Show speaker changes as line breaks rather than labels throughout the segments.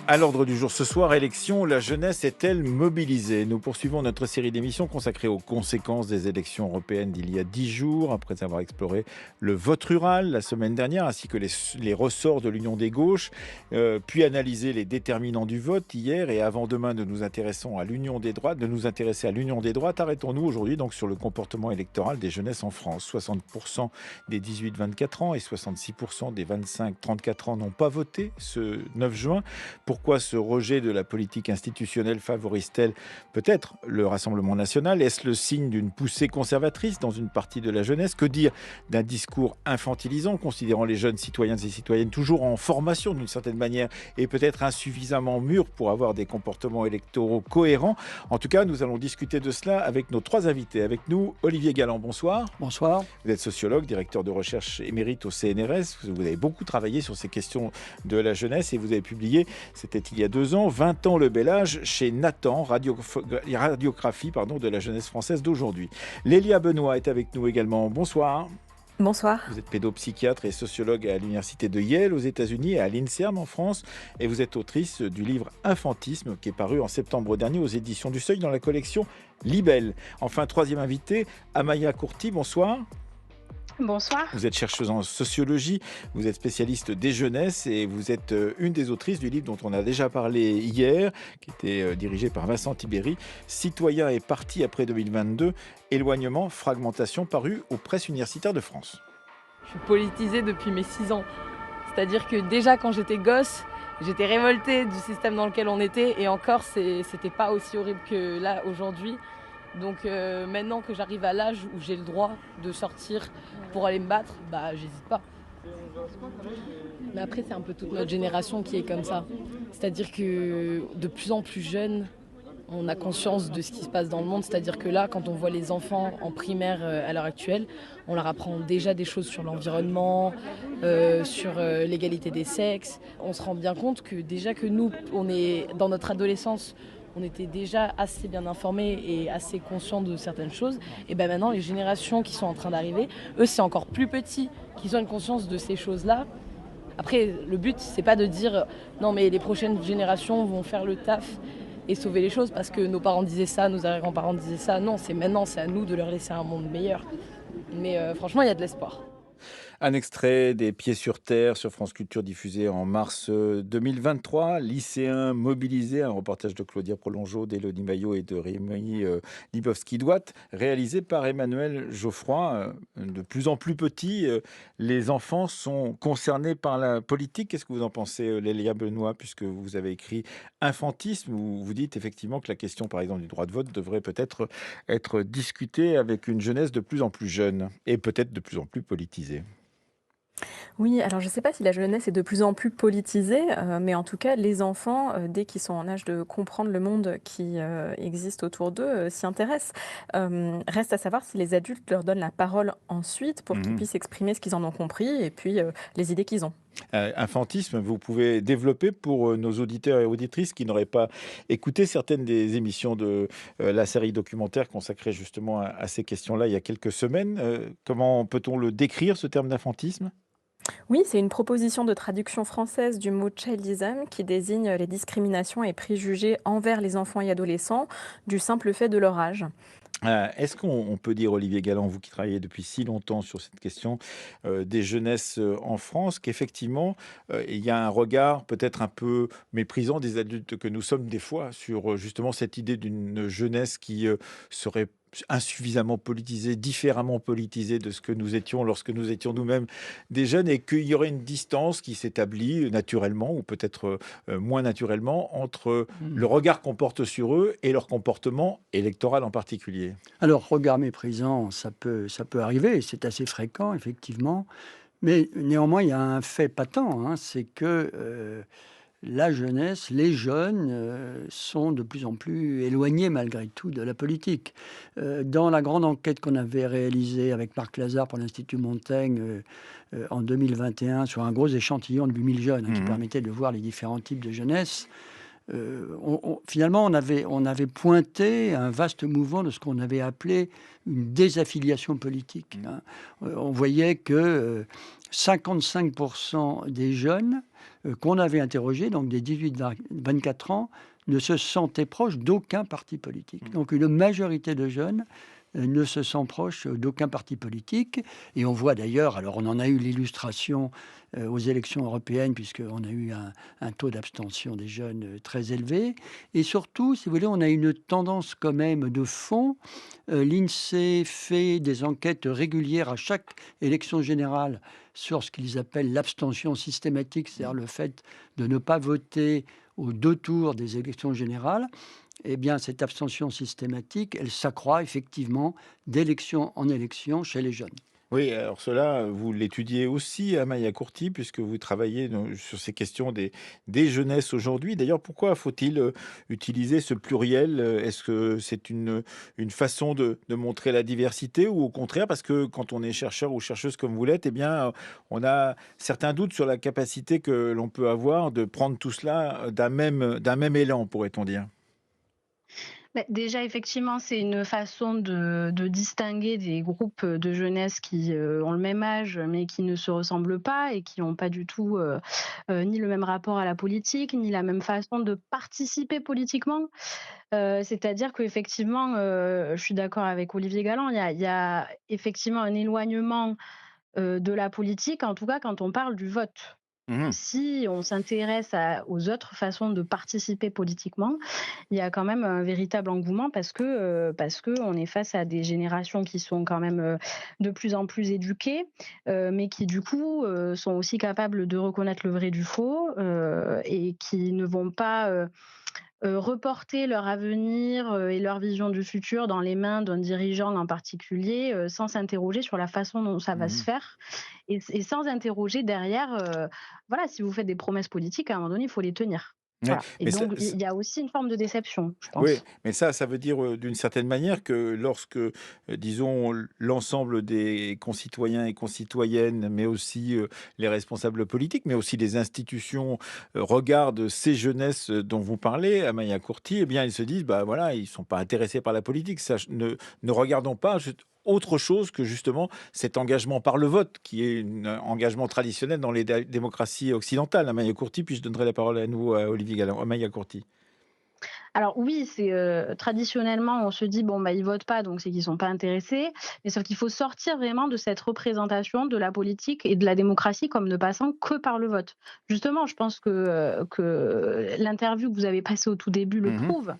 À l'ordre du jour ce soir, élection, la jeunesse est-elle mobilisée? Nous poursuivons notre série d'émissions consacrée aux conséquences des élections européennes d'il y a 10 jours, après avoir exploré le vote rural la semaine dernière, ainsi que les ressorts de l'Union des gauches, puis analysé les déterminants du vote hier, et avant demain de nous intéresser à l'Union des droites, arrêtons-nous aujourd'hui donc sur le comportement électoral des jeunesses en France. 60% des 18-24 ans et 66% des 25-34 ans n'ont pas voté ce 9 juin. Pourquoi ce rejet de la politique institutionnelle favorise-t-elle peut-être le Rassemblement national? Est-ce le signe d'une poussée conservatrice dans une partie de la jeunesse? Que dire d'un discours infantilisant, considérant les jeunes citoyens et citoyennes toujours en formation d'une certaine manière et peut-être insuffisamment mûrs pour avoir des comportements électoraux cohérents? En tout cas, nous allons discuter de cela avec nos trois invités. Avec nous, Olivier Galland, bonsoir.
Bonsoir.
Vous êtes sociologue, directeur de recherche émérite au CNRS. Vous avez beaucoup travaillé sur ces questions de la jeunesse et vous avez publié, c'était il y a 2 ans, 20 ans le bel âge chez Nathan, radiographie de la jeunesse française d'aujourd'hui. Lélia Benoît est avec nous également. Bonsoir.
Bonsoir.
Vous êtes pédopsychiatre et sociologue à l'université de Yale aux États-Unis et à l'INSERM en France. Et vous êtes autrice du livre Infantisme qui est paru en septembre dernier aux éditions du Seuil dans la collection Libelle. Enfin, troisième invité, Amaya Courti, bonsoir.
Bonsoir.
Vous êtes chercheuse en sociologie, vous êtes spécialiste des jeunesses et vous êtes une des autrices du livre dont on a déjà parlé hier, qui était dirigé par Vincent Tibéri, Citoyens et partis après 2022, éloignement, fragmentation, paru aux presses universitaires de France.
Je suis politisée depuis mes 6 ans. C'est-à-dire que déjà quand j'étais gosse, j'étais révoltée du système dans lequel on était et encore c'était pas aussi horrible que là aujourd'hui. Donc maintenant que j'arrive à l'âge où j'ai le droit de sortir pour aller me battre, j'hésite pas. Mais après c'est un peu toute notre génération qui est comme ça. C'est-à-dire que de plus en plus jeunes, on a conscience de ce qui se passe dans le monde. C'est-à-dire que là, quand on voit les enfants en primaire à l'heure actuelle, on leur apprend déjà des choses sur l'environnement, sur l'égalité des sexes. On se rend bien compte que déjà que nous, on est dans notre adolescence, on était déjà assez bien informés et assez conscients de certaines choses. Et maintenant, les générations qui sont en train d'arriver, eux, c'est encore plus petit qu'ils ont une conscience de ces choses-là. Après, le but, c'est pas de dire non, mais les prochaines générations vont faire le taf et sauver les choses parce que nos parents disaient ça, nos arrière-grands-parents disaient ça. Non, c'est maintenant, c'est à nous de leur laisser un monde meilleur. Mais franchement, il y a de l'espoir.
Un extrait des Pieds sur Terre sur France Culture diffusé en mars 2023. Lycéens mobilisés, un reportage de Claudia Prolongeau, d'Élodie Maillot et de Rémi Libowski-Douat, réalisé par Emmanuel Geoffroy. De plus en plus petits, les enfants sont concernés par la politique. Qu'est-ce que vous en pensez, Lélia Benoît, puisque vous avez écrit Infantisme, où vous dites effectivement que la question, par exemple, du droit de vote devrait peut-être être discutée avec une jeunesse de plus en plus jeune et peut-être de plus en plus politisée.
Oui, alors je ne sais pas si la jeunesse est de plus en plus politisée, mais en tout cas, les enfants, dès qu'ils sont en âge de comprendre le monde qui existe autour d'eux, s'y intéressent. Reste à savoir si les adultes leur donnent la parole ensuite pour qu'ils puissent exprimer ce qu'ils en ont compris et puis les idées qu'ils ont.
Infantisme, vous pouvez développer pour nos auditeurs et auditrices qui n'auraient pas écouté certaines des émissions de la série documentaire consacrée justement à ces questions-là il y a quelques semaines. Comment peut-on le décrire, ce terme d'infantisme ?
Oui, c'est une proposition de traduction française du mot childism qui désigne les discriminations et préjugés envers les enfants et adolescents du simple fait de leur âge.
Est-ce qu'on peut dire, Olivier Galland, vous qui travaillez depuis si longtemps sur cette question des jeunesses en France, qu'effectivement, il y a un regard peut-être un peu méprisant des adultes que nous sommes des fois sur justement cette idée d'une jeunesse qui serait insuffisamment politisée, différemment politisée de ce que nous étions lorsque nous étions nous-mêmes des jeunes, et qu'il y aurait une distance qui s'établit naturellement ou peut-être moins naturellement entre le regard qu'on porte sur eux et leur comportement électoral en particulier.
Alors, regard méprisant, ça peut arriver, c'est assez fréquent, effectivement. Mais néanmoins, il y a un fait patent, c'est que la jeunesse, les jeunes sont de plus en plus éloignés malgré tout de la politique. Dans la grande enquête qu'on avait réalisée avec Marc Lazare pour l'Institut Montaigne en 2021 sur un gros échantillon de 8000 jeunes qui permettait de voir les différents types de jeunesse, finalement, on avait pointé un vaste mouvement de ce qu'on avait appelé une désaffiliation politique. On voyait que 55% des jeunes qu'on avait interrogés, donc des 18-24 ans, ne se sentaient proches d'aucun parti politique. Donc une majorité de jeunes ne se sent proche d'aucun parti politique. Et on voit d'ailleurs, alors on en a eu l'illustration aux élections européennes, puisqu'on a eu un taux d'abstention des jeunes très élevé. Et surtout, si vous voulez, on a une tendance quand même de fond. L'INSEE fait des enquêtes régulières à chaque élection générale sur ce qu'ils appellent l'abstention systématique, c'est-à-dire le fait de ne pas voter aux 2 tours des élections générales. Eh bien, cette abstention systématique, elle s'accroît effectivement d'élection en élection chez les jeunes.
Oui, alors cela, vous l'étudiez aussi, Amaya Courti, puisque vous travaillez sur ces questions des jeunesses aujourd'hui. D'ailleurs, pourquoi faut-il utiliser ce pluriel? Est-ce que c'est une façon de montrer la diversité ou au contraire, parce que quand on est chercheur ou chercheuse comme vous l'êtes, eh bien, on a certains doutes sur la capacité que l'on peut avoir de prendre tout cela d'un même élan, pourrait-on dire?
Beh, déjà, effectivement, c'est une façon de distinguer des groupes de jeunesse qui, ont le même âge, mais qui ne se ressemblent pas et qui n'ont pas du tout, ni le même rapport à la politique, ni la même façon de participer politiquement. C'est-à-dire qu'effectivement, je suis d'accord avec Olivier Galland, il y a effectivement un éloignement, de la politique, en tout cas quand on parle du vote.
Mmh.
Si on s'intéresse aux autres façons de participer politiquement, il y a quand même un véritable engouement parce que on est face à des générations qui sont quand même, de plus en plus éduquées, mais qui du coup, sont aussi capables de reconnaître le vrai du faux, et qui ne vont pas, reporter leur avenir, et leur vision du futur dans les mains d'un dirigeant en particulier, sans s'interroger sur la façon dont ça va se
Mmh.
faire et sans interroger derrière, voilà, si vous faites des promesses politiques, à un moment donné, il faut les tenir.
Ouais,
Voilà et
mais
donc il y a aussi une forme de déception, je
oui,
pense.
mais ça veut dire, d'une certaine manière que lorsque, disons, l'ensemble des concitoyens et concitoyennes, mais aussi, les responsables politiques, mais aussi les institutions, regardent ces jeunesses, dont vous parlez, Amaya Courti, eh bien, ils se disent: «Bah, voilà, ils sont pas intéressés par la politique. Ne regardons pas juste autre chose que justement cet engagement par le vote qui est un engagement traditionnel dans les démocraties occidentales». Amaya Courti, puis je donnerai la parole à nouveau à Olivier Galland. Amaya Courti.
Alors oui, c'est, traditionnellement, on se dit: «Bon, bah, ils votent pas, donc c'est qu'ils sont pas intéressés». Mais sauf qu'il faut sortir vraiment de cette représentation de la politique et de la démocratie comme ne passant que par le vote. Justement, je pense que l'interview que vous avez passée au tout début le
Mmh.
prouve.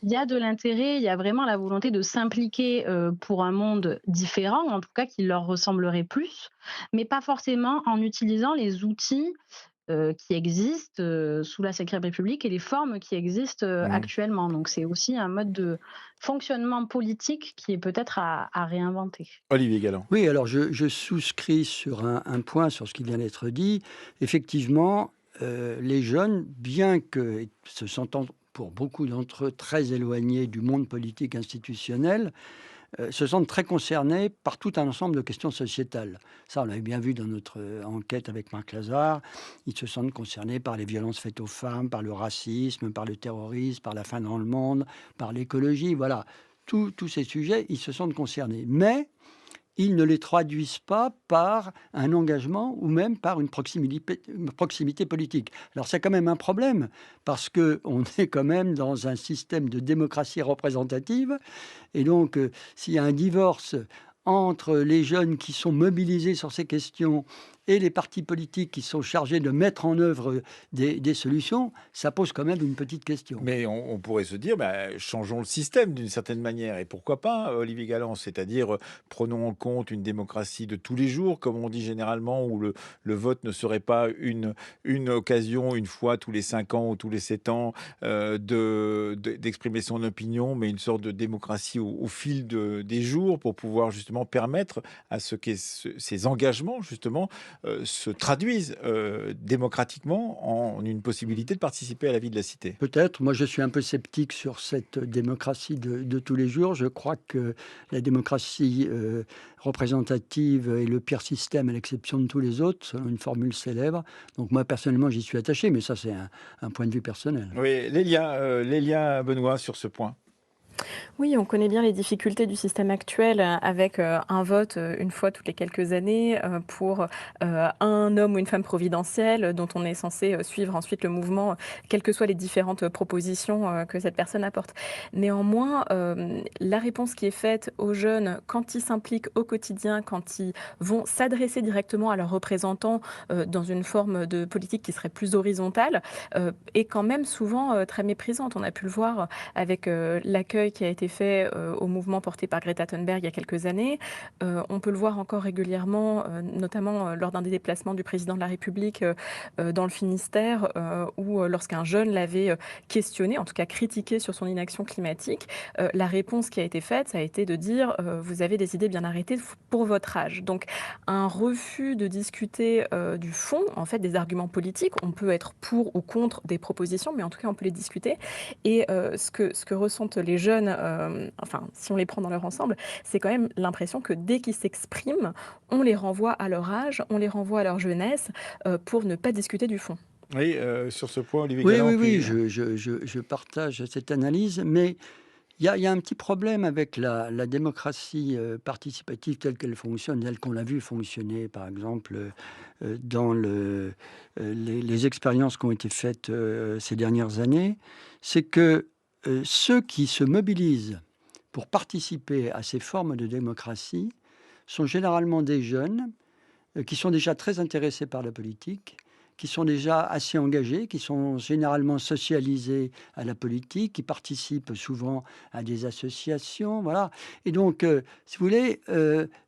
Il y a de l'intérêt, il y a vraiment la volonté de s'impliquer, pour un monde différent, en tout cas qui leur ressemblerait plus, mais pas forcément en utilisant les outils qui existent, sous la Cinquième République et les formes qui existent,
Mmh.
actuellement. Donc c'est aussi un mode de fonctionnement politique qui est peut-être à réinventer.
Olivier Galland.
Oui, alors je souscris sur un point, sur ce qui vient d'être dit. Effectivement, les jeunes, bien que se sentant pour beaucoup d'entre eux très éloignés du monde politique institutionnel, se sentent très concernés par tout un ensemble de questions sociétales. Ça, on l'avait bien vu dans notre enquête avec Marc Lazare. Ils se sentent concernés par les violences faites aux femmes, par le racisme, par le terrorisme, par la faim dans le monde, par l'écologie. Voilà, tous ces sujets, ils se sentent concernés. Mais ils ne les traduisent pas par un engagement ou même par une proximité politique. Alors c'est quand même un problème, parce qu'on est quand même dans un système de démocratie représentative, et donc s'il y a un divorce entre les jeunes qui sont mobilisés sur ces questions et les partis politiques qui sont chargés de mettre en œuvre des solutions, ça pose quand même une petite question.
Mais on pourrait se dire, bah, changeons le système d'une certaine manière. Et pourquoi pas, Olivier Galland? C'est-à-dire, prenons en compte une démocratie de tous les jours, comme on dit généralement, où le vote ne serait pas une occasion, une fois tous les 5 ans ou tous les 7 ans, d'exprimer son opinion, mais une sorte de démocratie au fil des jours pour pouvoir justement permettre à ce que ces engagements, justement, se traduisent démocratiquement en une possibilité de participer à la vie de la cité.
Peut-être. Moi, je suis un peu sceptique sur cette démocratie de tous les jours. Je crois que la démocratie représentative est le pire système à l'exception de tous les autres, selon une formule célèbre. Donc moi, personnellement, j'y suis attaché, mais ça, c'est un point de vue personnel.
Oui, Lélia Benoît sur ce point.
Oui, on connaît bien les difficultés du système actuel avec un vote une fois toutes les quelques années pour un homme ou une femme providentielle dont on est censé suivre ensuite le mouvement, quelles que soient les différentes propositions que cette personne apporte. Néanmoins, la réponse qui est faite aux jeunes quand ils s'impliquent au quotidien, quand ils vont s'adresser directement à leurs représentants dans une forme de politique qui serait plus horizontale, est quand même souvent très méprisante. On a pu le voir avec l'accueil qui a été fait au mouvement porté par Greta Thunberg il y a quelques années. On peut le voir encore régulièrement, notamment lors d'un des déplacements du président de la République dans le Finistère, où lorsqu'un jeune l'avait questionné, en tout cas critiqué sur son inaction climatique, la réponse qui a été faite, ça a été de dire vous avez des idées bien arrêtées pour votre âge. Donc un refus de discuter du fond, en fait des arguments politiques. On peut être pour ou contre des propositions, mais en tout cas on peut les discuter. Et ce que ressentent les jeunes, enfin, si on les prend dans leur ensemble, c'est quand même l'impression que dès qu'ils s'expriment, on les renvoie à leur âge, on les renvoie à leur jeunesse, pour ne pas discuter du fond.
Oui, sur ce point, Olivier
Oui,
Galland,
oui, oui,
puis
je partage cette analyse, mais il y a un petit problème avec la démocratie participative telle qu'elle fonctionne, telle qu'on l'a vu fonctionner, par exemple, dans les expériences qui ont été faites ces dernières années. C'est que ceux qui se mobilisent pour participer à ces formes de démocratie sont généralement des jeunes qui sont déjà très intéressés par la politique, qui sont déjà assez engagés, qui sont généralement socialisés à la politique, qui participent souvent à des associations, voilà. Et donc, si vous voulez,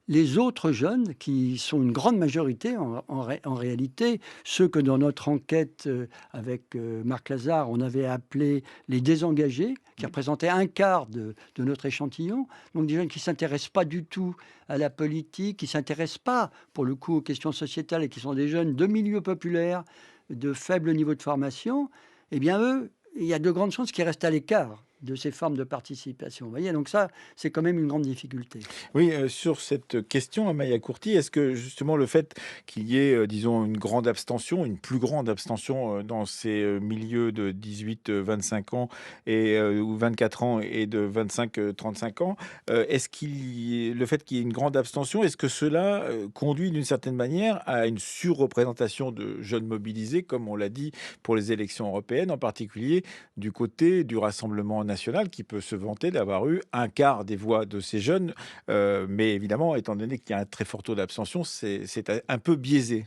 les autres jeunes, qui sont une grande majorité en réalité, ceux que dans notre enquête avec Marc Lazare, on avait appelé les désengagés, qui représentaient un quart de notre échantillon, donc des jeunes qui ne s'intéressent pas du tout à la politique, qui ne s'intéressent pas, pour le coup, aux questions sociétales et qui sont des jeunes de milieux populaires, de faible niveau de formation, eh bien, eux, il y a de grandes chances qu'ils restent à l'écart de ces formes de participation. Vous voyez, donc ça, c'est quand même une grande difficulté.
oui, sur cette question, Amaya Courti, est-ce que justement le fait qu'il y ait, disons, une grande abstention, une plus grande abstention dans ces milieux de 18-25 ans ou 24 ans et de 25-35 ans, le fait qu'il y ait une grande abstention, est-ce que cela conduit d'une certaine manière à une surreprésentation de jeunes mobilisés, comme on l'a dit pour les élections européennes, en particulier du côté du Rassemblement national, qui peut se vanter d'avoir eu un quart des voix de ces jeunes, mais évidemment, étant donné qu'il y a un très fort taux d'abstention, c'est un peu biaisé.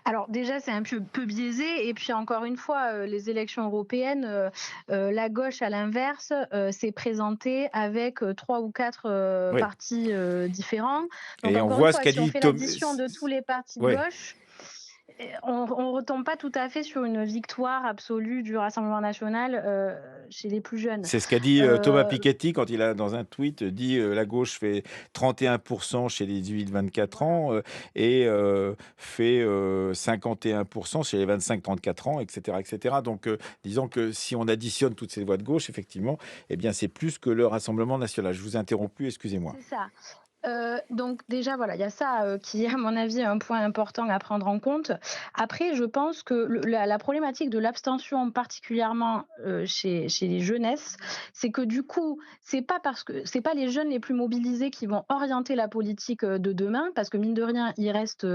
Alors déjà, c'est un peu biaisé et puis encore une fois, les élections européennes, la gauche à l'inverse, s'est présentée avec, 3 ou 4
Oui,
partis, différents. Donc
et on
encore une
voit ce
fois,
qu'a
si on
dit
fait
Tom.
l'addition de tous les partis de
Ouais.
gauche, on retombe pas tout à fait sur une victoire absolue du Rassemblement national, chez les plus jeunes.
C'est ce qu'a dit Thomas
Heu,
Piketty quand il a, dans un tweet, dit la gauche fait 31% chez les 18-24
voilà.
ans et fait 51% chez les 25-34 ans, etc., etc. Donc, disons que si on additionne toutes ces voix de gauche, effectivement, eh bien, c'est plus que le Rassemblement national. Je vous ai interrompu, excusez-moi.
C'est ça. Donc déjà, voilà, il y a ça, qui est à mon avis un point important à prendre en compte. Après, je pense que la problématique de l'abstention particulièrement, chez les jeunesses, c'est que du coup, c'est pas les jeunes les plus mobilisés qui vont orienter la politique, de demain parce que mine de rien, ils restent,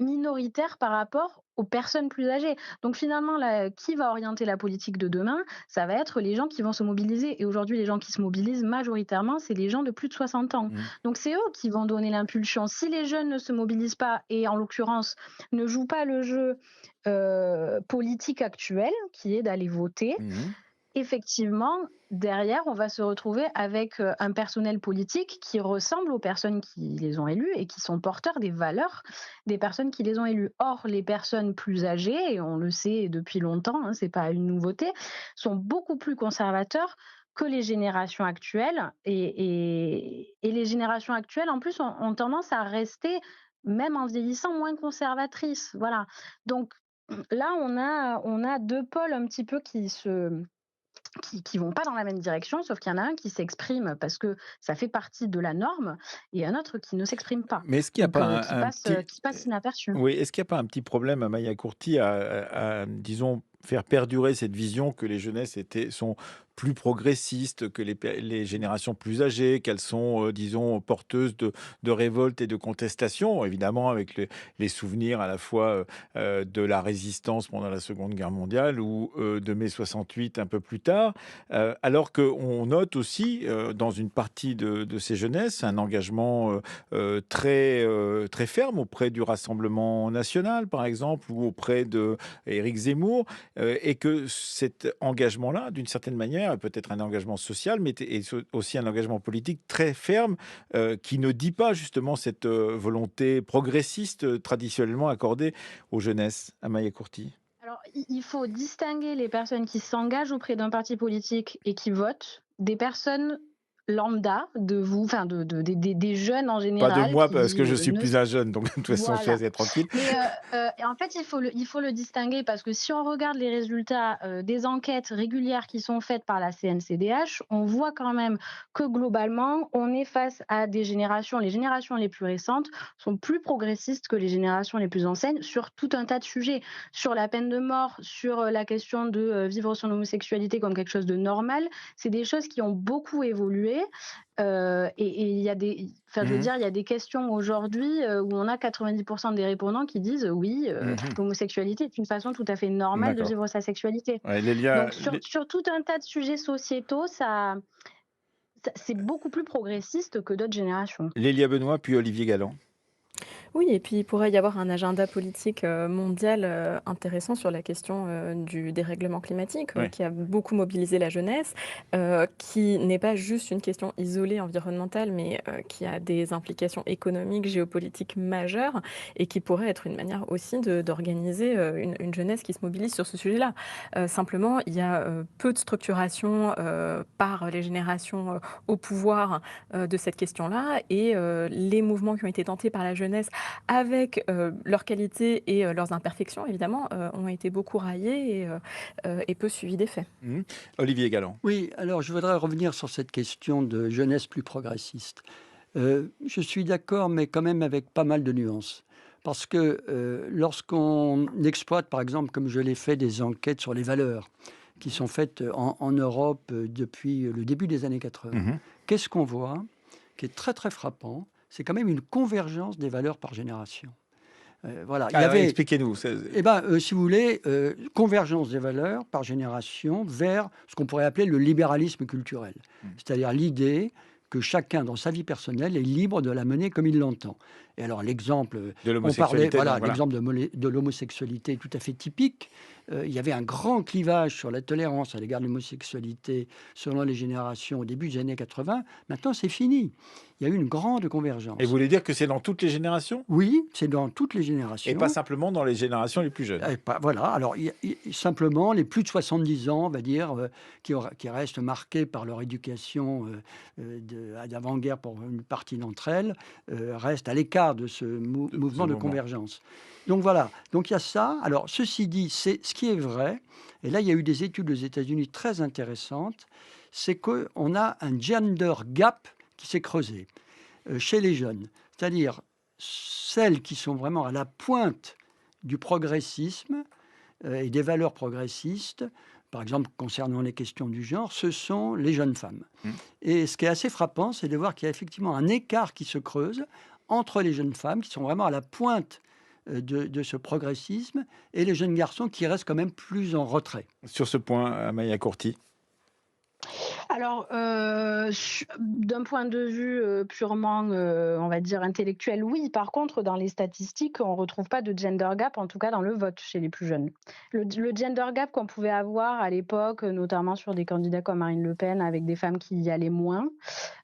minoritaires par rapport aux personnes plus âgées. Donc finalement, là, qui va orienter la politique de demain? Ça va être les gens qui vont se mobiliser et aujourd'hui, les gens qui se mobilisent majoritairement, c'est les gens de plus de 60 ans.
Mmh.
Donc c'est eux qui vont donner l'impulsion. Si les jeunes ne se mobilisent pas et en l'occurrence ne jouent pas le jeu politique actuel, qui est d'aller voter,
Mmh.
effectivement, derrière, on va se retrouver avec un personnel politique qui ressemble aux personnes qui les ont élus et qui sont porteurs des valeurs des personnes qui les ont élus. Or, les personnes plus âgées, et on le sait depuis longtemps, hein, c'est pas une nouveauté, sont beaucoup plus conservateurs que les générations actuelles. Et les générations actuelles, en plus, ont tendance à rester, même en vieillissant, moins conservatrices. Voilà. Donc là, on a deux pôles un petit peu qui vont pas dans la même direction, sauf qu'il y en a un qui s'exprime parce que ça fait partie de la norme et un autre qui ne s'exprime pas.
Mais est-ce qu'il n'y a
Donc
pas
qui
un
passe,
petit...
qui passe inaperçu.
Oui, est-ce qu'il n'y a pas un petit problème à Maya Courti disons, faire perdurer cette vision que les jeunesses sont plus progressistes que les générations plus âgées, qu'elles sont, disons, porteuses de révolte et de contestation, évidemment avec les souvenirs à la fois de la résistance pendant la Seconde Guerre mondiale ou de mai 68 un peu plus tard, alors qu'on note aussi dans une partie de ces jeunesses un engagement très ferme auprès du Rassemblement national, par exemple, ou auprès de Éric Zemmour, et que cet engagement-là, d'une certaine manière, est peut-être un engagement social, mais est aussi un engagement politique très ferme, qui ne dit pas justement cette volonté progressiste traditionnellement accordée aux jeunesses. Amaya Courti.
Alors, il faut distinguer les personnes qui s'engagent auprès d'un parti politique et qui votent des personnes lambda, enfin des jeunes en
Pas de
général
moi, parce
qui
que je suis
ne.
plus un jeune, donc de toute façon, je suis
Voilà.
assez tranquille.
Mais en fait, il faut le distinguer parce que si on regarde les résultats des enquêtes régulières qui sont faites par la CNCDH, on voit quand même que globalement, on est face à des générations. Les générations les plus récentes sont plus progressistes que les générations les plus anciennes sur tout un tas de sujets, sur la peine de mort, sur la question de vivre son homosexualité comme quelque chose de normal. C'est des choses qui ont beaucoup évolué. Et il y a je veux dire, il y a des questions aujourd'hui où on a 90% des répondants qui disent oui, l'homosexualité est une façon tout à fait normale de
D'accord.
vivre sa sexualité.
Ouais, Lélia,
Donc sur tout un tas de sujets sociétaux, c'est beaucoup plus progressiste que d'autres générations.
Lélia Benoît, puis Olivier Galland.
Oui, et puis il pourrait y avoir un agenda politique mondial intéressant sur la question du dérèglement climatique,
Ouais.
qui a beaucoup mobilisé la jeunesse, qui n'est pas juste une question isolée environnementale, mais qui a des implications économiques, géopolitiques majeures, et qui pourrait être une manière aussi d'organiser une jeunesse qui se mobilise sur ce sujet-là. Simplement, il y a peu de structuration par les générations au pouvoir de cette question-là, et les mouvements qui ont été tentés par la jeunesse avec leurs qualités et leurs imperfections, évidemment, ont été beaucoup raillés et peu suivis d'effets.
Olivier Galland.
Oui, alors je voudrais revenir sur cette question de jeunesse plus progressiste. Je suis d'accord, mais quand même avec pas mal de nuances. Parce que lorsqu'on exploite, par exemple, comme je l'ai fait, des enquêtes sur les valeurs qui sont faites en Europe depuis le début des années 80, qu'est-ce qu'on voit qui est très très frappant? C'est quand même une convergence des valeurs par génération. Voilà, il y avait,
Expliquez-nous.
si vous voulez, convergence des valeurs par génération vers ce qu'on pourrait appeler le libéralisme culturel. C'est-à-dire l'idée que chacun, dans sa vie personnelle, est libre de la mener comme il l'entend. Et alors, l'exemple,
De
on
l'homosexualité.
parlait,
Voilà.
l'exemple de l'homosexualité est tout à fait typique. Il y avait un grand clivage sur la tolérance à l'égard de l'homosexualité selon les générations au début des années 80. Maintenant, c'est fini. Il y a eu une grande convergence.
Et vous voulez dire que c'est dans toutes les générations?
Oui, c'est dans toutes les générations.
Et pas simplement dans les générations les plus jeunes.
Voilà, alors simplement les plus de 70 ans, on va dire, qui restent marqués par leur éducation d'avant-guerre pour une partie d'entre elles, restent à l'écart de ce mouvement de convergence. Donc voilà, donc il y a ça. Alors ceci dit, c'est ce qui est vrai, et là il y a eu des études aux États-Unis très intéressantes, c'est qu'on a un gender gap qui s'est creusé chez les jeunes, c'est-à-dire celles qui sont vraiment à la pointe du progressisme et des valeurs progressistes, par exemple concernant les questions du genre, ce sont les jeunes femmes. Et ce qui est assez frappant, c'est de voir qu'il y a effectivement un écart qui se creuse entre les jeunes femmes qui sont vraiment à la pointe de ce progressisme et les jeunes garçons qui restent quand même plus en retrait.
Sur ce point, Amaya Courti.
Alors, d'un point de vue purement, on va dire, intellectuel, oui. Par contre, dans les statistiques, on ne retrouve pas de gender gap, en tout cas dans le vote chez les plus jeunes. Le gender gap qu'on pouvait avoir à l'époque, notamment sur des candidats comme Marine Le Pen, avec des femmes qui y allaient moins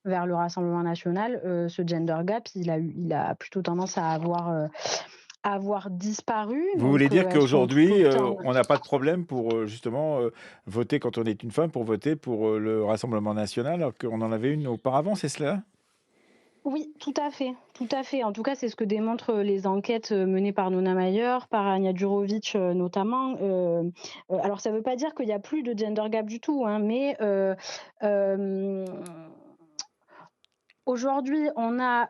vers le Rassemblement national, ce gender gap, il a plutôt tendance à avoir disparu.
Vous voulez dire qu'aujourd'hui, on n'a pas de problème pour justement voter quand on est une femme, pour voter pour le Rassemblement national, alors qu'on en avait une auparavant, c'est cela?
Oui, tout à fait, tout à fait. En tout cas, c'est ce que démontrent les enquêtes menées par Nona Mayer, par Anja Durovic notamment. Alors, ça ne veut pas dire qu'il n'y a plus de gender gap du tout, hein, mais Aujourd'hui, on a,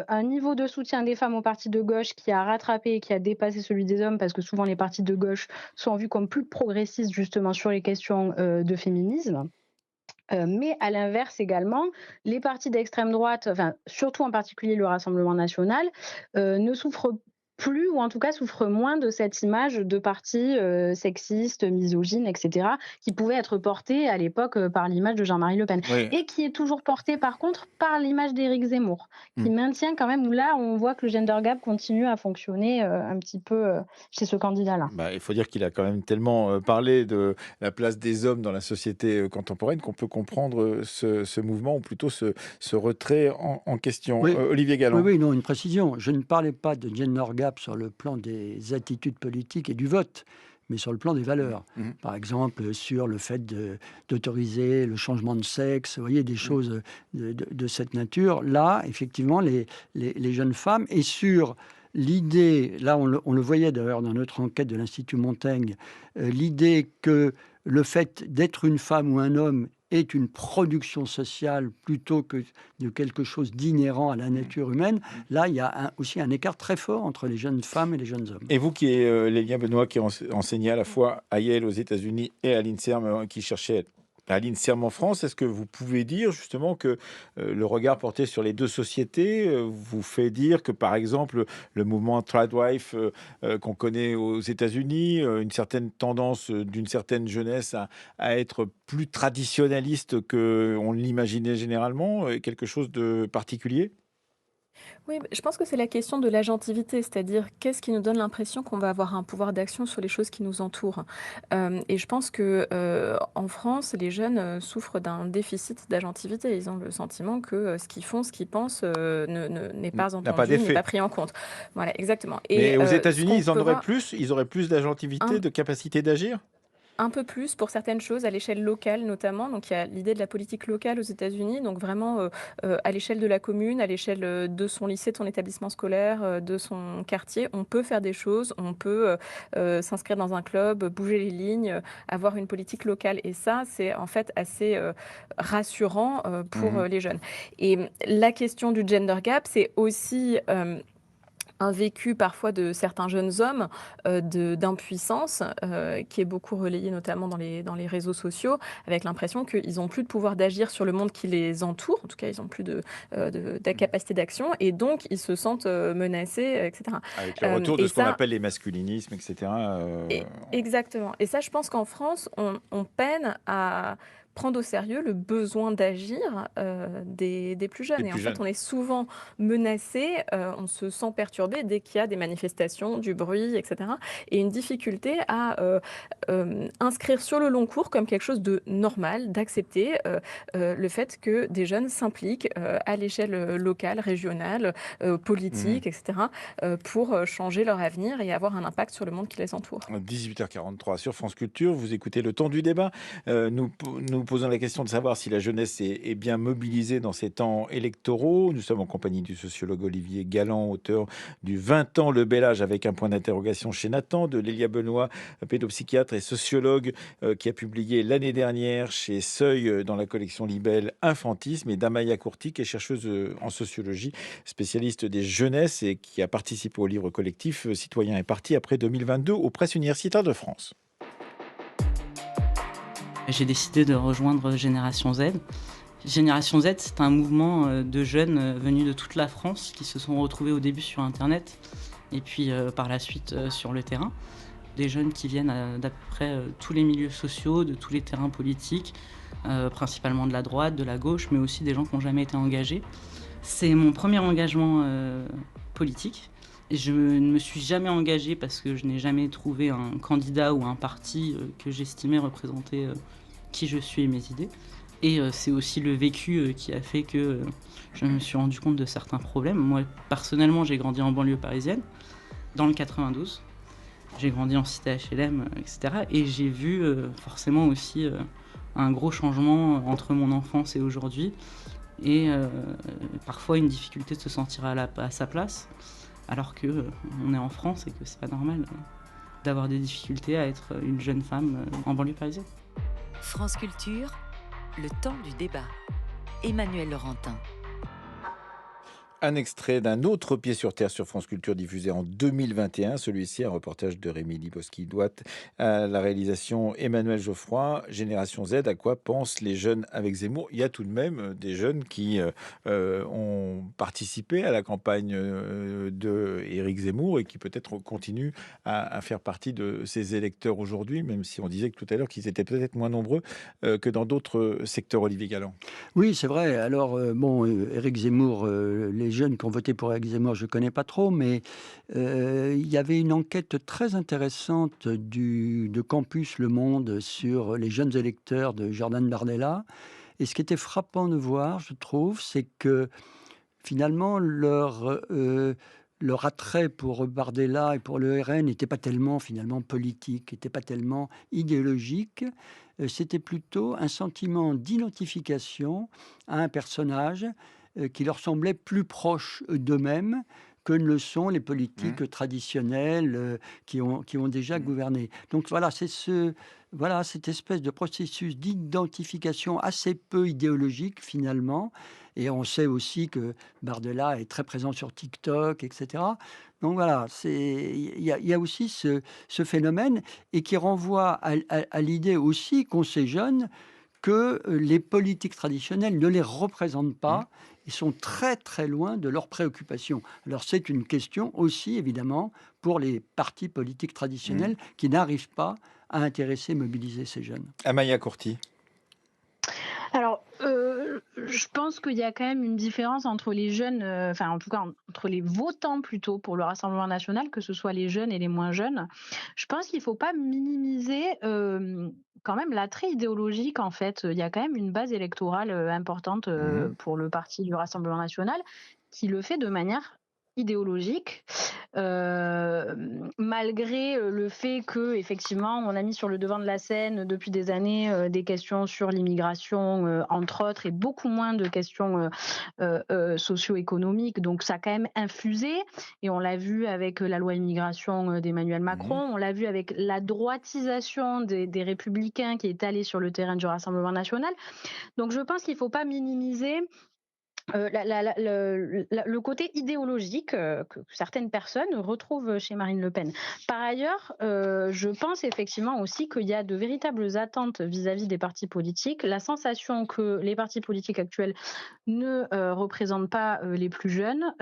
un niveau de soutien des femmes aux partis de gauche qui a rattrapé et qui a dépassé celui des hommes parce que souvent les partis de gauche sont vus comme plus progressistes justement sur les questions, de féminisme. Mais à l'inverse également, les partis d'extrême droite, enfin surtout en particulier le Rassemblement national, ne souffrent plus ou en tout cas souffrent moins de cette image de partis, sexistes, misogynes et cetera, qui pouvait être portée à l'époque, par l'image de Jean-Marie Le Pen
Oui.
et qui est toujours portée par contre par l'image d'Éric Zemmour, qui
Mmh.
maintient quand même où là on voit que le gender gap continue à fonctionner, un petit peu, chez ce candidat-là.
Bah, il faut dire qu'il a quand même tellement, parlé de la place des hommes dans la société, contemporaine qu'on peut comprendre, ce mouvement ou plutôt ce retrait en question.
Oui,
Olivier
oui,
Galland?
oui, non, une précision. Je ne parlais pas de gender gap sur le plan des attitudes politiques et du vote, mais sur le plan des valeurs.
Mmh.
Par exemple, sur le fait d'autoriser le changement de sexe, vous voyez, des choses de cette nature. Là, effectivement, les jeunes femmes, et sur l'idée, là on le voyait d'ailleurs dans notre enquête de l'Institut Montaigne, l'idée que le fait d'être une femme ou un homme est une production sociale plutôt que de quelque chose d'inhérent à la nature humaine. Là, il y a aussi un écart très fort entre les jeunes femmes et les jeunes hommes.
Et vous qui est, Lélia Benoît, qui enseignait à la fois à Yale aux États-Unis et à l'INSERM, qui cherchait à l'INSERM en France, est-ce que vous pouvez dire justement que le regard porté sur les deux sociétés vous fait dire que, par exemple, le mouvement Tradwife qu'on connaît aux États-Unis, une certaine tendance d'une certaine jeunesse à être plus traditionnaliste qu'on l'imaginait généralement, est quelque chose de particulier?
Oui, je pense que c'est la question de l'agentivité, c'est-à-dire qu'est-ce qui nous donne l'impression qu'on va avoir un pouvoir d'action sur les choses qui nous entourent. Et je pense que en France, les jeunes souffrent d'un déficit d'agentivité. Ils ont le sentiment que ce qu'ils font, ce qu'ils pensent, n'est pas
N'a pas
entendu, n'est pas
d'effet.
pris en compte. Voilà, exactement.
Mais
Et
aux
ce
États-Unis,
qu'on peut voir,
ils auraient plus d'agentivité,
un
de capacité d'agir?
Un peu plus pour certaines choses, à l'échelle locale notamment. Donc il y a l'idée de la politique locale aux États-Unis, donc vraiment, à l'échelle de la commune, à l'échelle, de son lycée, de son établissement scolaire, de son quartier. On peut faire des choses, on peut, s'inscrire dans un club, bouger les lignes, avoir une politique locale et ça, c'est en fait assez, rassurant, pour,
Mmh.
les jeunes. Et la question du gender gap, c'est aussi, un vécu parfois de certains jeunes hommes d'impuissance qui est beaucoup relayé notamment dans les réseaux sociaux, avec l'impression qu'ils n'ont plus de pouvoir d'agir sur le monde qui les entoure. En tout cas, ils n'ont plus de capacité d'action et donc ils se sentent menacés, etc.
Avec le retour de
Et
ce qu'on
ça,
appelle les masculinismes, et cetera,
exactement. Et ça, je pense qu'en France, on peine à prendre au sérieux le besoin d'agir des plus
des
jeunes. Et en
plus
fait,
jeunes.
on est souvent menacé, on se sent perturbé dès qu'il y a des manifestations, du bruit, etc. Et une difficulté à inscrire sur le long cours comme quelque chose de normal, d'accepter le fait que des jeunes s'impliquent à l'échelle locale, régionale,
Mmh.
politique, etc. Pour changer leur avenir et avoir un impact sur le monde qui les entoure.
18h43 sur France Culture, vous écoutez le temps du débat. Nous posons la question de savoir si la jeunesse est bien mobilisée dans ces temps électoraux. Nous sommes en compagnie du sociologue Olivier Galland, auteur du 20 ans le bel âge avec un point d'interrogation chez Nathan, de Lélia Benoît, pédopsychiatre et sociologue qui a publié l'année dernière chez Seuil dans la collection Libelle Infantisme, et d'Amaya Courti, qui est chercheuse en sociologie, spécialiste des jeunesses et qui a participé au livre collectif Citoyens et partis après 2022 aux presses universitaires de France.
J'ai décidé de rejoindre Génération Z. Génération Z, c'est un mouvement de jeunes venus de toute la France qui se sont retrouvés au début sur Internet et puis par la suite sur le terrain. Des jeunes qui viennent d'à peu près tous les milieux sociaux, de tous les terrains politiques, principalement de la droite, de la gauche, mais aussi des gens qui n'ont jamais été engagés. C'est mon premier engagement politique. Je ne me suis jamais engagée parce que je n'ai jamais trouvé un candidat ou un parti que j'estimais représenter qui je suis et mes idées. Et c'est aussi le vécu qui a fait que je me suis rendu compte de certains problèmes. Moi, personnellement, j'ai grandi en banlieue parisienne, dans le 92. J'ai grandi en cité HLM, etc. Et j'ai vu forcément aussi un gros changement entre mon enfance et aujourd'hui. Et parfois une difficulté de se sentir à sa place, alors qu'on est en France et que c'est pas normal d'avoir des difficultés à être une jeune femme en banlieue parisienne.
France Culture, le temps du débat. Emmanuel Laurentin.
Un extrait d'un autre Pied sur Terre sur France Culture diffusé en 2021. Celui-ci, un reportage de Rémi Liboski-Douat à la réalisation Emmanuel Geoffroy. Génération Z, à quoi pensent les jeunes avec Zemmour? Il y a tout de même des jeunes qui ont participé à la campagne de Éric Zemmour et qui peut-être continuent à faire partie de ces électeurs aujourd'hui, même si on disait que tout à l'heure qu'ils étaient peut-être moins nombreux que dans d'autres secteurs, Olivier Galland.
Oui, c'est vrai. Alors, bon, Éric Zemmour, les jeunes qui ont voté pour Éric Zemmour, je ne connais pas trop, mais il y avait une enquête très intéressante de Campus Le Monde sur les jeunes électeurs de Jordan Bardella. Et ce qui était frappant de voir, je trouve, c'est que finalement, leur attrait pour Bardella et pour le RN n'était pas tellement finalement politique, n'était pas tellement idéologique. C'était plutôt un sentiment d'identification à un personnage qui leur semblait plus proche d'eux-mêmes que ne le sont les politiques traditionnels qui ont déjà gouverné. Donc voilà, voilà, cette espèce de processus d'identification assez peu idéologique finalement. Et on sait aussi que Bardella est très présent sur TikTok, etc. Donc voilà, il y a aussi ce phénomène et qui renvoie à l'idée aussi qu'ont ces jeunes que les politiques traditionnelles ne les représentent pas et sont très très loin de leurs préoccupations. Alors c'est une question aussi évidemment pour les partis politiques traditionnels qui n'arrivent pas à intéresser, mobiliser ces jeunes.
Amaya Courti.
Alors, je pense qu'il y a quand même une différence entre les jeunes, enfin en tout cas entre les votants plutôt pour le Rassemblement national, que ce soit les jeunes et les moins jeunes. Je pense qu'il ne faut pas minimiser quand même l'attrait idéologique en fait. Il y a quand même une base électorale importante pour le parti du Rassemblement national qui le fait de manière idéologique, malgré le fait que effectivement on a mis sur le devant de la scène depuis des années des questions sur l'immigration entre autres et beaucoup moins de questions socio-économiques, donc ça a quand même infusé et on l'a vu avec la loi immigration d'Emmanuel Macron, on l'a vu avec la droitisation des Républicains qui est allée sur le terrain du Rassemblement national. Donc je pense qu'il ne faut pas minimiser le côté idéologique que certaines personnes retrouvent chez Marine Le Pen. Par ailleurs, je pense effectivement aussi qu'il y a de véritables attentes vis-à-vis des partis politiques. La sensation que les partis politiques actuels ne représentent pas les plus jeunes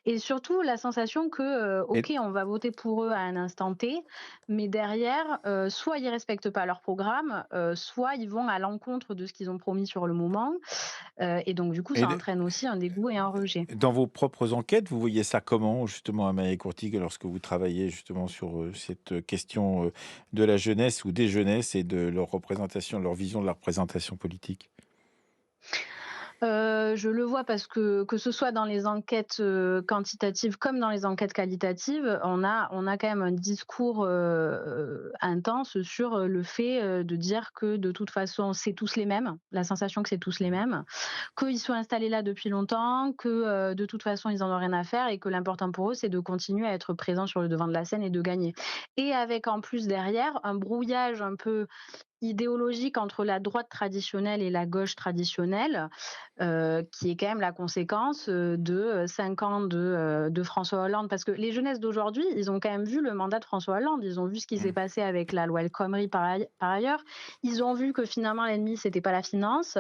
et surtout la sensation que, ok, on va voter pour eux à un instant T, mais derrière, soit ils ne respectent pas leur programme, soit ils vont à l'encontre de ce qu'ils ont promis sur le moment. Et donc, du coup, ça entraîne aussi un dégoût et un rejet.
Dans vos propres enquêtes, vous voyez ça comment, justement, Amaya Courti, lorsque vous travaillez justement sur cette question de la jeunesse ou des jeunesses et de leur représentation, leur vision de la représentation politique?
Je le vois parce que ce soit dans les enquêtes quantitatives comme dans les enquêtes qualitatives, on a quand même un discours intense sur le fait de dire que de toute façon c'est tous les mêmes, la sensation que c'est tous les mêmes, qu'ils sont installés là depuis longtemps, que de toute façon ils en ont rien à faire et que l'important pour eux c'est de continuer à être présents sur le devant de la scène et de gagner. Et avec en plus derrière un brouillage un peu idéologique entre la droite traditionnelle et la gauche traditionnelle, qui est quand même la conséquence de 5 ans de François Hollande. Parce que les jeunesses d'aujourd'hui, ils ont quand même vu le mandat de François Hollande, ils ont vu ce qui s'est passé avec la loi El Khomri par ailleurs, ils ont vu que finalement l'ennemi, c'était pas la finance.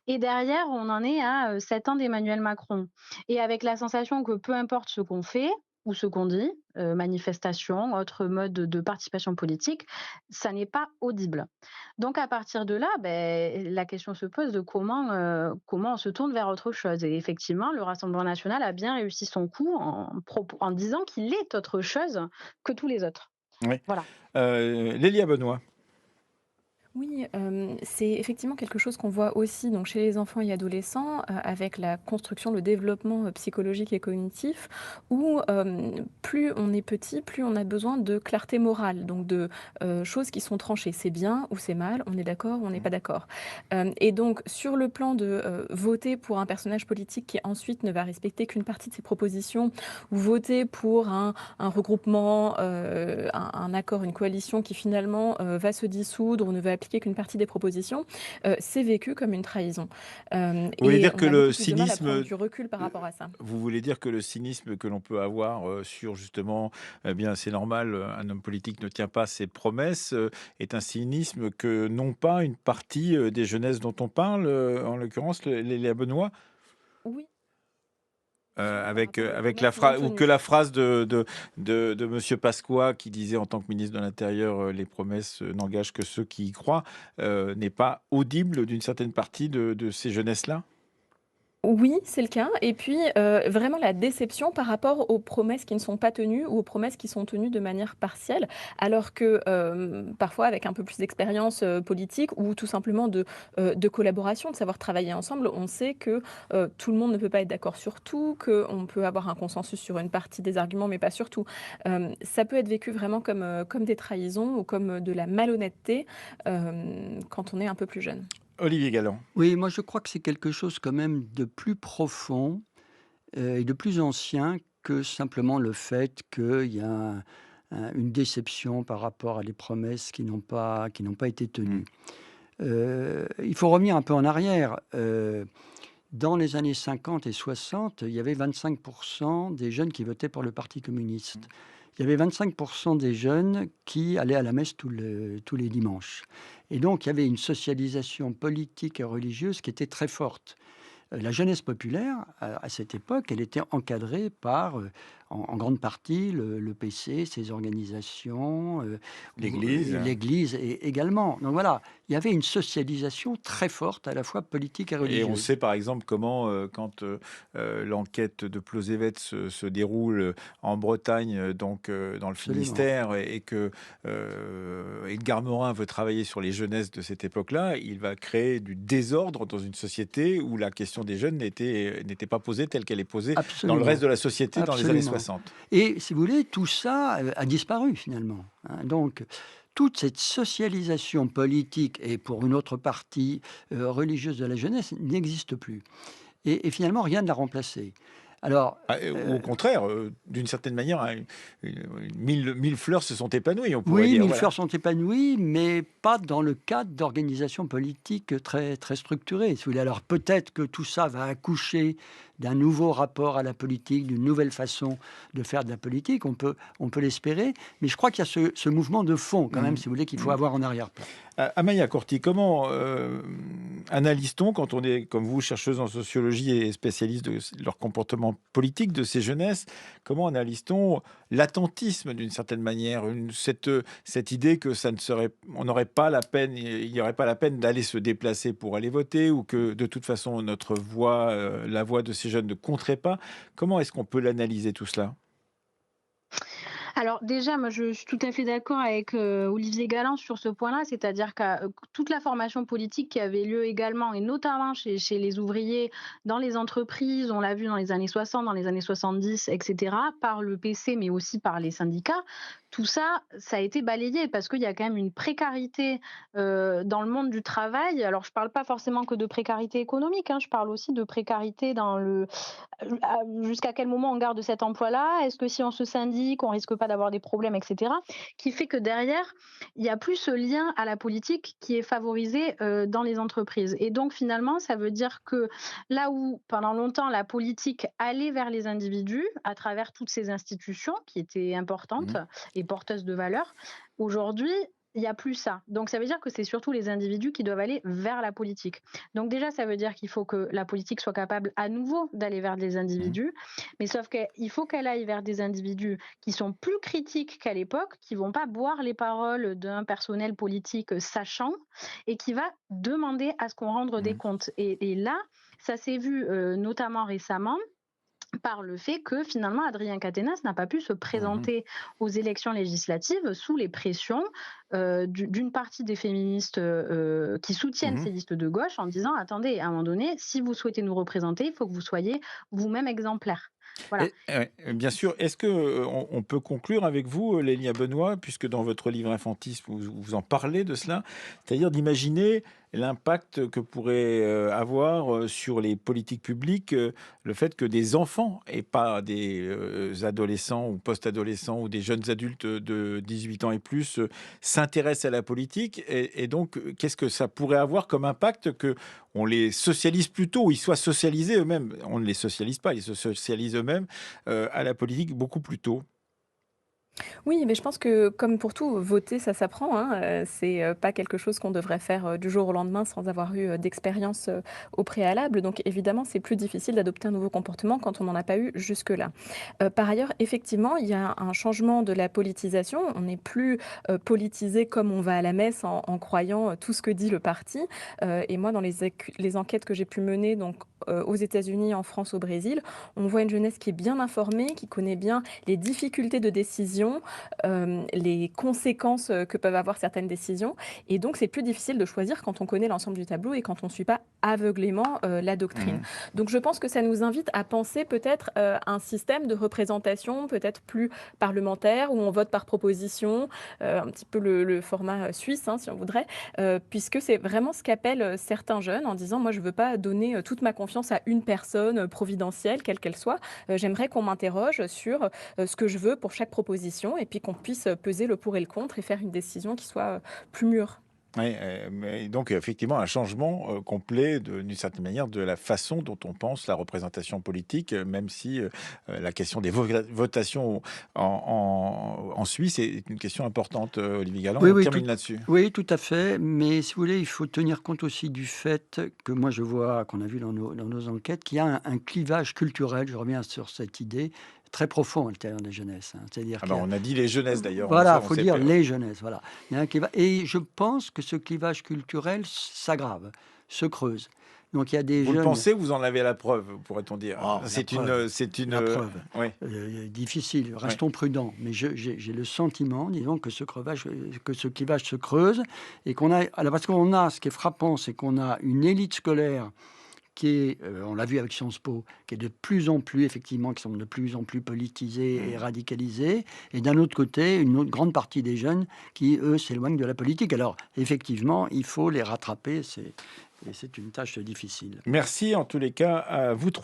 Et derrière, on en est à 7 ans d'Emmanuel Macron. Et avec la sensation que peu importe ce qu'on fait, ou ce qu'on dit, manifestation, autre mode de participation politique, ça n'est pas audible. Donc à partir de là, la question se pose de comment on se tourne vers autre chose. Et effectivement, le Rassemblement national a bien réussi son coup en disant qu'il est autre chose que tous les autres.
Oui.
Voilà.
Lélia Benoît.
Oui, c'est effectivement quelque chose qu'on voit aussi donc chez les enfants et adolescents, avec la construction, le développement, psychologique et cognitif où, plus on est petit, plus on a besoin de clarté morale, donc de, choses qui sont tranchées. C'est bien ou c'est mal, on est d'accord ou on n'est pas d'accord. Et donc sur le plan de, voter pour un personnage politique qui ensuite ne va respecter qu'une partie de ses propositions ou voter pour un regroupement, un accord, une coalition qui finalement, va se dissoudre ou ne va appliqué qu'une partie des propositions, c'est vécu comme une trahison.
Vous voulez
Et
dire
on
que
a
le
beaucoup plus de mal à prendre
cynisme,
du recul par rapport à ça.
vous voulez dire que le cynisme que l'on peut avoir sur justement, eh bien, c'est normal, un homme politique ne tient pas ses promesses, est un cynisme que non pas une partie des jeunesses dont on parle, en l'occurrence les Benoît,
Oui, sûr, par
avec,
rapport aux
avec la
promesses non
phrase ou que
tenues.
la phrase de Monsieur Pasqua qui disait en tant que ministre de l'Intérieur, les promesses n'engagent que ceux qui y croient, n'est pas audible d'une certaine partie de ces jeunesses-là?
Oui, c'est le cas. Et puis, vraiment la déception par rapport aux promesses qui ne sont pas tenues ou aux promesses qui sont tenues de manière partielle. Alors que, parfois avec un peu plus d'expérience, politique ou tout simplement de collaboration, de savoir travailler ensemble, on sait que, tout le monde ne peut pas être d'accord sur tout, qu'on peut avoir un consensus sur une partie des arguments, mais pas sur tout. Ça peut être vécu vraiment comme des trahisons ou comme, de la malhonnêteté, quand on est un peu plus jeune.
Olivier Galland.
Oui, moi je crois que c'est quelque chose quand même de plus profond et de plus ancien que simplement le fait qu'il y a une déception par rapport à des promesses qui n'ont pas été
Mmh.
tenues. Il faut revenir un peu en arrière. Dans les années 50 et 60, il y avait 25% des jeunes qui votaient pour le Parti communiste. Il y avait 25% des jeunes qui allaient à la messe tous les dimanches. Et donc, il y avait une socialisation politique et religieuse qui était très forte. La jeunesse populaire, à cette époque, elle était encadrée par, en grande partie, le PC, ses organisations,
L'Église.
l'Église également. Donc voilà, il y avait une socialisation très forte, à la fois politique et
Et on
religieuse.
sait par exemple comment, quand l'enquête de Plozévet se déroule en Bretagne, donc dans le
Absolument.
Finistère, et que Edgar Morin veut travailler sur les jeunesses de cette époque-là, il va créer du désordre dans une société où la question des jeunes n'était pas posée telle qu'elle est posée dans le
Absolument.
reste de la société dans les années
Absolument.
60.
Et si vous voulez, tout ça a disparu finalement, hein. Donc, toute cette socialisation politique et pour une autre partie religieuse de la jeunesse n'existe plus. Et finalement, rien ne l'a remplacé. Alors,
Ou au contraire, d'une certaine manière, hein, mille fleurs se sont épanouies, on pourrait
oui,
dire.
mille
Voilà.
fleurs sont épanouies, mais pas dans le cadre d'organisations politiques très, très structurées, si vous voulez. Alors peut-être que tout ça va accoucher d'un nouveau rapport à la politique, d'une nouvelle façon de faire de la politique, on peut l'espérer, mais je crois qu'il y a ce mouvement de fond, quand même,
Mhm.
si vous voulez, qu'il faut
Mhm.
avoir en arrière-plan.
Amaya Corti, comment analyse-t-on, quand on est, comme vous, chercheuse en sociologie et spécialiste de leur comportement politique de ces jeunesses, comment analyse-t-on l'attentisme d'une certaine manière, cette idée que on n'aurait pas la peine, il n'y aurait pas la peine d'aller se déplacer pour aller voter, ou que de toute façon notre voix, la voix de ces jeunes ne compterait pas. Comment est-ce qu'on peut l'analyser tout cela?
Alors déjà, moi, je suis tout à fait d'accord avec, Olivier Galland sur ce point-là. C'est-à-dire que, toute la formation politique qui avait lieu également et notamment chez les ouvriers, dans les entreprises, on l'a vu dans les années 60, dans les années 70 et cetera, par le PC, mais aussi par les syndicats. Tout ça, ça a été balayé parce qu'il y a quand même une précarité, dans le monde du travail. Alors je ne parle pas forcément que de précarité économique, hein, je parle aussi de précarité dans le jusqu'à quel moment on garde cet emploi-là? Est-ce que si on se syndique, on risque pas d'avoir des problèmes, et cetera? Qui fait que derrière, il y a plus ce lien à la politique qui est favorisé, dans les entreprises et donc finalement, ça veut dire que là où pendant longtemps la politique allait vers les individus à travers toutes ces institutions qui étaient importantes
Mhm.
et porteuses de valeurs, aujourd'hui, il y a plus ça. Donc ça veut dire que c'est surtout les individus qui doivent aller vers la politique. Donc déjà, ça veut dire qu'il faut que la politique soit capable à nouveau d'aller vers les
Mhm.
individus, mais sauf qu'il faut qu'elle aille vers des individus qui sont plus critiques qu'à l'époque, qui vont pas boire les paroles d'un personnel politique sachant et qui va demander à ce qu'on rende des
Mhm.
comptes. Et là, ça s'est vu notamment récemment par le fait que finalement Adrien Quatennens n'a pas pu se
Mhm.
présenter aux élections législatives sous les pressions d'une partie des féministes qui soutiennent
Mhm.
ces listes de gauche en disant attendez, à un moment donné, si vous souhaitez nous représenter, il faut que vous soyez vous-même exemplaire. Voilà.
Bien sûr. Est-ce que on peut conclure avec vous, Lélia Benoît, puisque dans votre livre Infantisme, vous en parlez de cela, c'est-à-dire d'imaginer l'impact que pourrait avoir sur les politiques publiques le fait que des enfants et pas des adolescents ou post-adolescents ou des jeunes adultes de 18 ans et plus s'intéressent à la politique et donc qu'est-ce que ça pourrait avoir comme impact que on les socialise plutôt, ou ils soient socialisés eux-mêmes. On ne les socialise pas, ils se socialisent eux-mêmes à la politique beaucoup plus tôt.
Oui, mais je pense que comme pour tout, voter, ça s'apprend, hein, c'est, pas quelque chose qu'on devrait faire, du jour au lendemain sans avoir eu, d'expérience, au préalable. Donc évidemment, c'est plus difficile d'adopter un nouveau comportement quand on n'en a pas eu jusque-là. Par ailleurs, effectivement, il y a un changement de la politisation. On n'est plus, politisé comme on va à la messe en croyant, tout ce que dit le parti. Et moi, dans les enquêtes que j'ai pu mener donc, aux États-Unis, en France, au Brésil, on voit une jeunesse qui est bien informée, qui connaît bien les difficultés de décision, les conséquences que peuvent avoir certaines décisions. Et donc, c'est plus difficile de choisir quand on connaît l'ensemble du tableau et quand on ne suit pas aveuglément la doctrine.
Mmh.
Donc, je pense que ça nous invite à penser peut-être un système de représentation peut-être plus parlementaire où on vote par proposition, un petit peu le format suisse, hein, si on voudrait, puisque c'est vraiment ce qu'appellent certains jeunes en disant, moi, je ne veux pas donner toute ma confiance à une personne providentielle, quelle qu'elle soit. J'aimerais qu'on m'interroge sur ce que je veux pour chaque proposition et puis qu'on puisse peser le pour et le contre et faire une décision qui soit plus mûre.
Oui, mais donc effectivement un changement complet d'une certaine manière de la façon dont on pense la représentation politique, même si la question des votations en Suisse est une question importante, Olivier Galland,
Oui,
et on
oui,
termine là-dessus.
oui, tout à fait. Mais si vous voulez, il faut tenir compte aussi du fait que moi je vois, qu'on a vu dans nos enquêtes, qu'il y a un clivage culturel, je reviens sur cette idée, très profond à l'intérieur des jeunesses, hein. C'est-à-dire
Ah
qu'il
ben,
y a,
on a dit les jeunesses d'ailleurs,
voilà,
on
faut
sait
dire
pas.
les jeunesses, voilà. Il y a un clivage, et je pense que ce clivage culturel s'aggrave, se creuse. Donc il y a des
Vous le
jeunes.
pensez ou vous en avez la preuve, pourrait-on dire?
Oh,
C'est une,
la preuve.
oui,
Difficile,
oui.
restons prudents. Mais j'ai le sentiment, disons, que que ce clivage se creuse et qu'on a. Alors parce qu'on a, ce qui est frappant, c'est qu'on a une élite scolaire qui est, on l'a vu avec Sciences Po, qui est de plus en plus, effectivement, qui sont de plus en plus politisés et radicalisés. Et d'un autre côté, une autre grande partie des jeunes qui, eux, s'éloignent de la politique. Alors, effectivement, il faut les rattraper. Et c'est une tâche difficile.
Merci en tous les cas à vous trois.